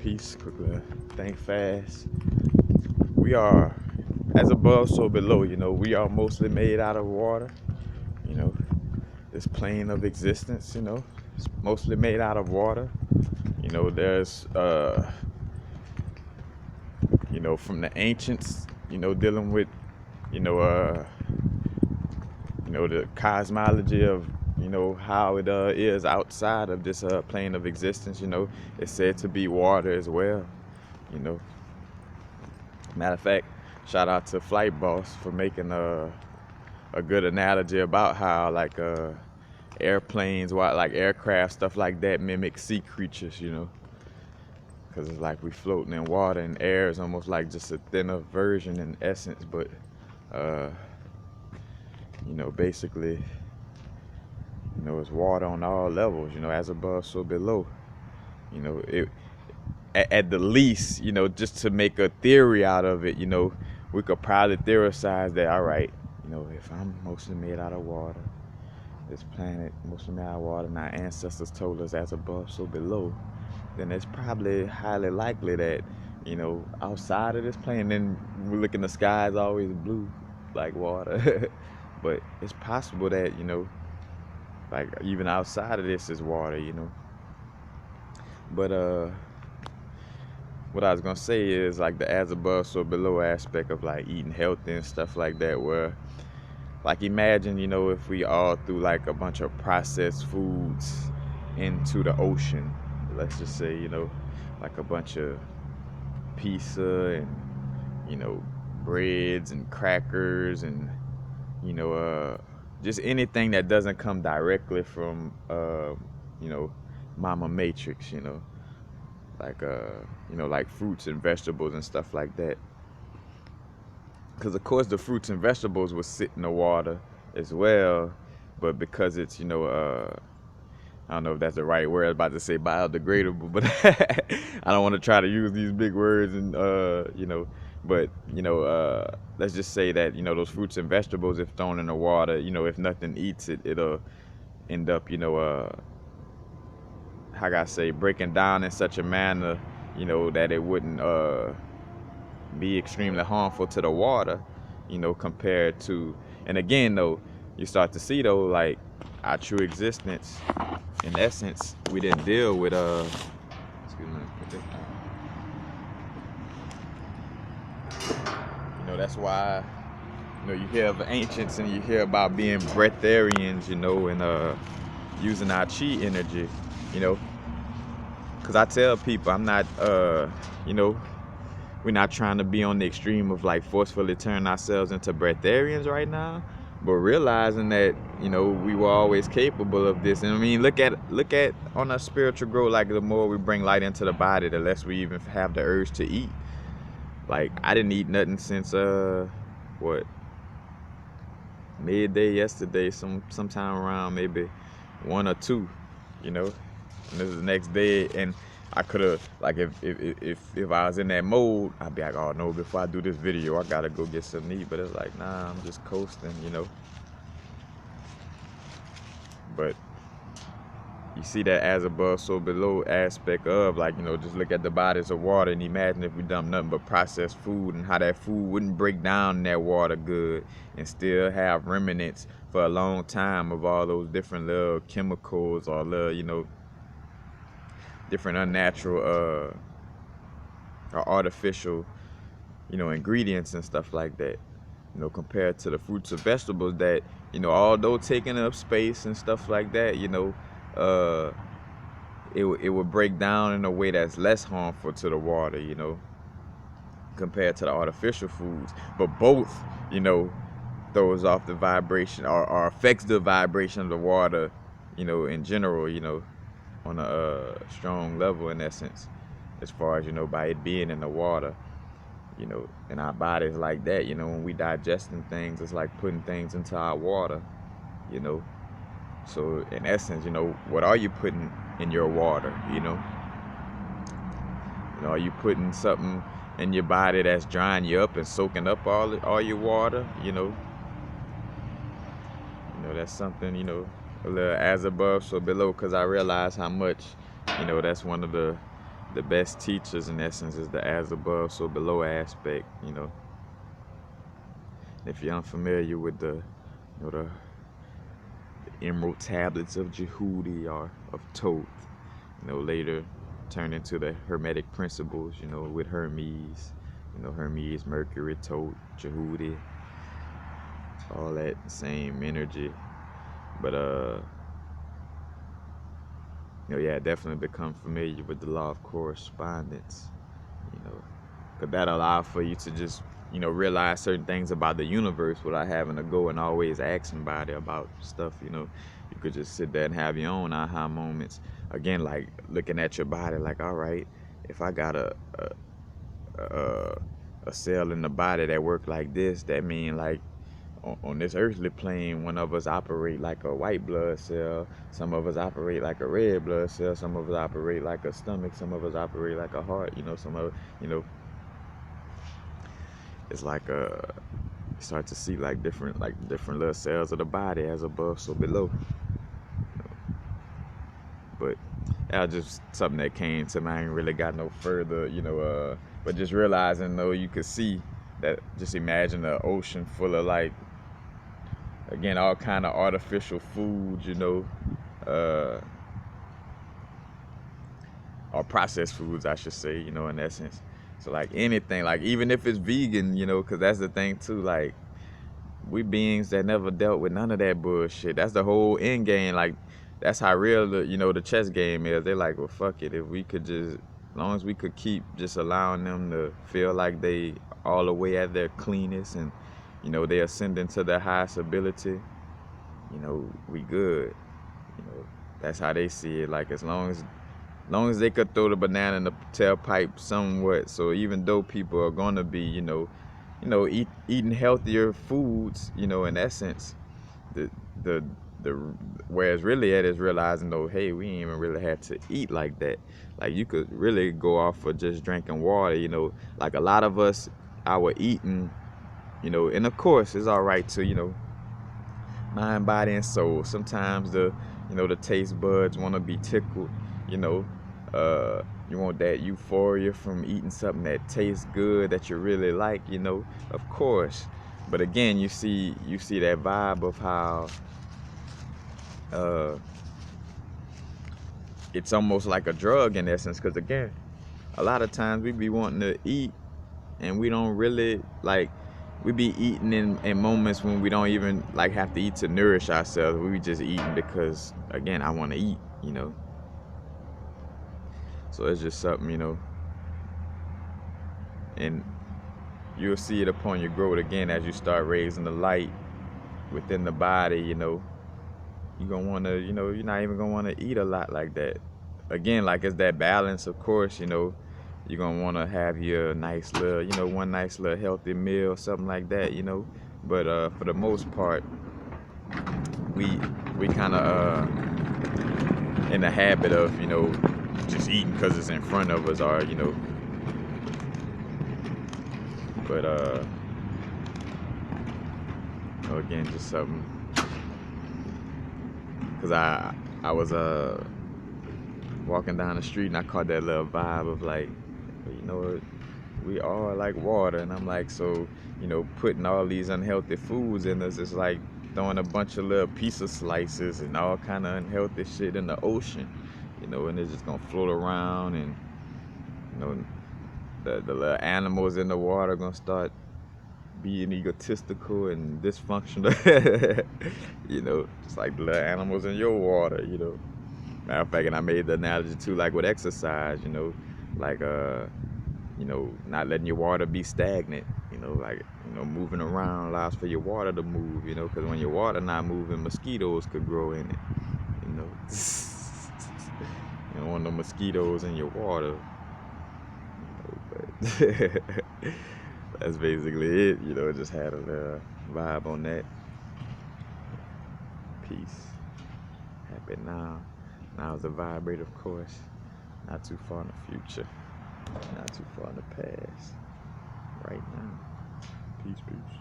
Peace, quickly, think fast. We are, as above, so below. We are mostly made out of water. You know, this plane of existence. It's mostly made out of water. There's, from the ancients. Dealing with, you know, uh, the cosmology of, how it is outside of this plane of existence. It's said to be water as well. You know, Matter of fact, shout out to Flight Boss for making a good analogy about how airplanes, like aircraft, stuff like that mimic sea creatures, because it's like we floating in water, and air is almost like just a thinner version in essence, but uh, basically, it's water on all levels, as above, so below. It at the least, just to make a theory out of it, we could probably theorize that, all right, if I'm mostly made out of water, this planet mostly made out of water, and our ancestors told us as above, so below, then it's probably highly likely that, outside of this planet, then we look in the sky, is always blue, like water. But it's possible that, like even outside of this is water, But what I was gonna say is like the as above so below aspect of like eating healthy and stuff like that, where like imagine, if we all threw like a bunch of processed foods into the ocean. Let's just say, like a bunch of pizza and, breads and crackers and, you know, uh just anything that doesn't come directly from you know, Mama Matrix, like like fruits and vegetables and stuff like that, because of course the fruits and vegetables will sit in the water as well, but because it's I don't know if that's the right word. I was about to say biodegradable, but I don't want to try to use these big words and but let's just say that those fruits and vegetables, if thrown in the water, if nothing eats it, it'll end up how can I say, breaking down in such a manner, that it wouldn't be extremely harmful to the water, compared to, and again though, you start to see though, like our true existence, in essence, we didn't deal with excuse me, that's why, you hear of the ancients and you hear about being breatharians, and using our chi energy, because I tell people I'm not we're not trying to be on the extreme of like forcefully turn ourselves into breatharians right now, but realizing that we were always capable of this. And I mean, look at on a spiritual growth, like the more we bring light into the body, the less we even have the urge to eat. Like I didn't eat nothing since what, midday yesterday, sometime around maybe 1 or 2, and this is the next day, and I could have, like, if I was in that mode, I'd be like, oh no, before I do this video, I gotta go get something to eat. But it's like, nah, I'm just coasting, But you see that as above, so below aspect of, like, just look at the bodies of water and imagine if we done nothing but processed food, and how that food wouldn't break down in that water good and still have remnants for a long time of all those different little chemicals or little, different unnatural or artificial, ingredients and stuff like that, compared to the fruits and vegetables that, although taking up space and stuff like that, it would break down in a way that's less harmful to the water, compared to the artificial foods. But both, throws off the vibration, or affects the vibration of the water, in general, on a strong level, in essence, as far as, by it being in the water, in our bodies like that, when we digesting things, it's like putting things into our water, so in essence, what are you putting in your water? Are you putting something in your body that's drying you up and soaking up all your water? That's something, a little as above so below, because I realize how much, that's one of the the best teachers in essence is the as above, so below aspect. If you're unfamiliar with the emerald tablets of Jehudi or of Thoth, later turned into the Hermetic principles, with Hermes, Hermes, Mercury, Thoth, Jehudi, all that same energy. But yeah, definitely become familiar with the law of correspondence, because that allows for you to just, realize certain things about the universe without having to go and always ask somebody about stuff. You could just sit there and have your own aha moments. Again, like looking at your body, like, all right, if I got a, a cell in the body that work like this, that mean like on this earthly plane, one of us operate like a white blood cell, some of us operate like a red blood cell, some of us operate like a stomach, some of us operate like a heart, some of, it's like you start to see like different little cells of the body, as above so below. But that was just something that came to me. I ain't really got no further, but just realizing though, you could see that, just imagine the ocean full of like, again, all kind of artificial foods, or processed foods, I should say, in essence. So like anything, like even if it's vegan, because that's the thing too, like we beings that never dealt with none of that bullshit. That's the whole end game. Like that's how real the chess game is. They're like, well, fuck it. If we could just, as long as we could keep just allowing them to feel like they all the way at their cleanest and, they ascending to their highest ability, we good. That's how they see it. Like as long as they could throw the banana in the tailpipe somewhat. So even though people are gonna be, eating healthier foods, in essence, the the the whereas really at is realizing though, hey, we ain't even really had to eat like that. Like you could really go off of just drinking water, like a lot of us, our eating, and of course it's all right to, mind, body, and soul. Sometimes the taste buds want to be tickled. You know, you want that euphoria from eating something that tastes good that you really like. Of course. But again, you see that vibe of how uh, it's almost like a drug in essence. Because again, a lot of times we be wanting to eat and we don't really like. We be eating in moments when we don't even like have to eat to nourish ourselves. We be just eating because, again, I want to eat. So it's just something, and you'll see it upon your growth again as you start raising the light within the body. You're gonna want to, you're not even gonna want to eat a lot like that. Again, like it's that balance, of course. You're gonna want to have your nice little, one nice little healthy meal, something like that. But for the most part, we kind of in the habit of, just eating because it's in front of us, or but again, just something. Cause I was walking down the street and I caught that little vibe of like, we are like water, and I'm like, so putting all these unhealthy foods in us is like throwing a bunch of little pizza slices and all kind of unhealthy shit in the ocean, and it's just gonna float around, and the little animals in the water gonna start being egotistical and dysfunctional. Just like the little animals in your water. Matter of fact, and I made the analogy too, like with exercise, like not letting your water be stagnant, like moving around allows for your water to move, because when your water not moving, mosquitoes could grow in it, you know. You don't want no mosquitoes in your water, but that's basically it, just had a little vibe on that. Peace. Happy now. Now is a vibrate, of course. Not too far in the future. Not too far in the past. Right now. Peace, peace.